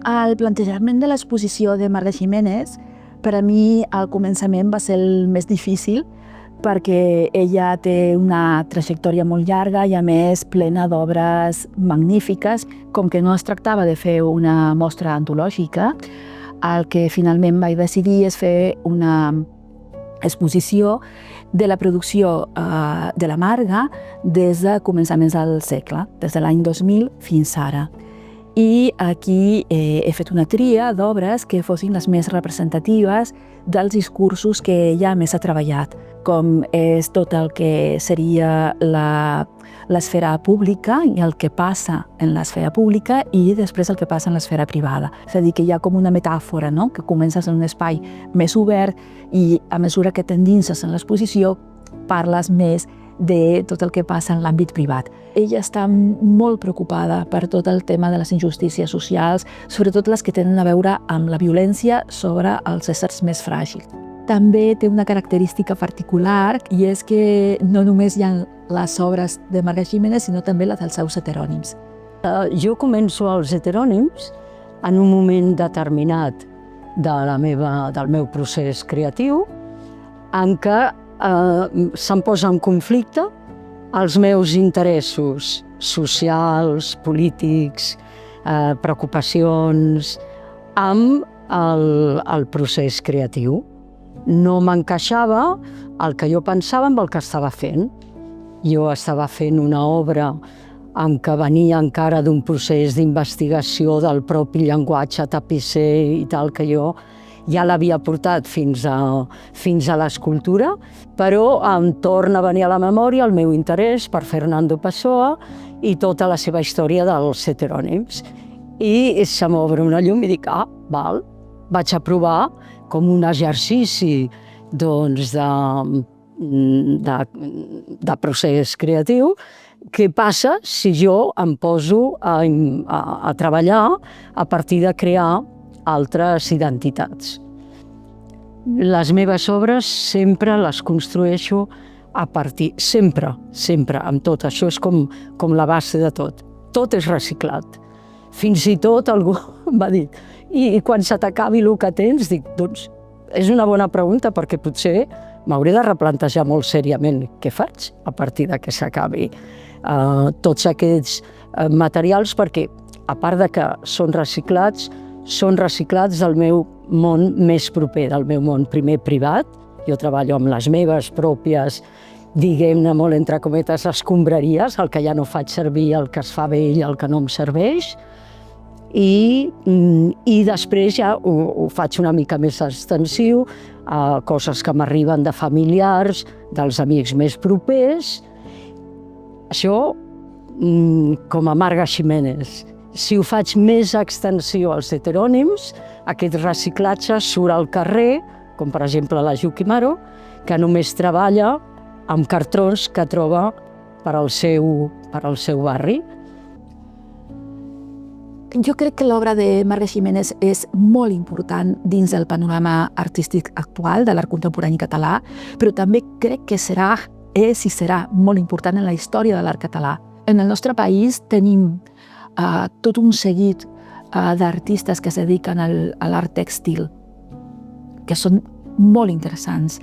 El plantejament de l'exposició de Marga Ximénez, per a mi al començament va ser el més difícil perquè ella té una trajectòria molt llarga i a més plena d'obres magnífiques. Com que no es tractava de fer una mostra antològica, el que finalment vaig decidir és fer una exposició de la producció de la Marga des de començaments del segle, des de l'any 2000 fins ara. I aquí he fet una tria d'obres que fossin les més representatives dels discursos que ella més ha treballat, com és tot el que seria l'esfera pública i el que passa en l'esfera pública i després el que passa en l'esfera privada. És a dir, que hi ha com una metàfora, no? Que comences en un espai més obert i a mesura que t'endinses en l'exposició parles més de tot el que passa en l'àmbit privat. Ella està molt preocupada per tot el tema de les injustícies socials, sobretot les que tenen a veure amb la violència sobre els éssers més fràgils. També té una característica particular i és que no només hi ha les obres de Marga Ximénez, sinó també les dels seus heterònims. Jo començo els heterònims en un moment determinat del meu procés creatiu en què se'm posa en conflicte els meus interessos socials, polítics, preocupacions amb el procés creatiu. No m'encaixava el que jo pensava amb el que estava fent. Jo estava fent una obra en què venia encara d'un procés d'investigació del propi llenguatge tapisser i tal, que jo ja l'havia portat fins a l'escultura, però em torna a venir a la memòria el meu interès per Fernando Pessoa i tota la seva història dels heterònims. I se m'obre una llum i dic, val, vaig a provar com un exercici de procés creatiu. Què passa si jo em poso a treballar a partir de crear altres identitats? Les meves obres sempre les construeixo a partir, sempre, amb tot. Això és com la base de tot. Tot és reciclat. Fins i tot algú m'ha dit, i quan se t'acabi el que tens, dic, doncs és una bona pregunta perquè potser m'hauré de replantejar molt seriament què faig a partir de que s'acabi tots aquests materials, perquè a part de que són reciclats del meu món més proper, del meu món primer privat. Jo treballo amb les meves pròpies, diguem-ne molt entre cometes, escombraries, el que ja no faig servir, el que es fa vell, el que no em serveix. I després ja ho faig una mica més extensiu, a coses que m'arriben de familiars, dels amics més propers. Això com a Marga Ximénez. Si ho faig més extensiu als heterònims, aquest reciclatge surt al carrer, com per exemple la Yuki-Maro, que només treballa amb cartrons que troba per al seu barri. Jo crec que l'obra de Marga Ximénez és molt important dins del panorama artístic actual de l'art contemporani català, però també crec que és i serà molt important en la història de l'art català. En el nostre país tenim tot un seguit d'artistes que es dediquen a l'art tèxtil, que són molt interessants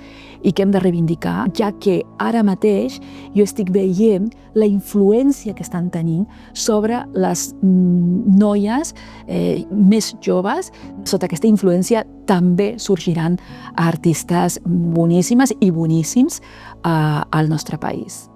i que hem de reivindicar, ja que ara mateix jo estic veient la influència que estan tenint sobre les noies més joves. Sota aquesta influència també sorgiran artistes boníssimes i boníssims al nostre país.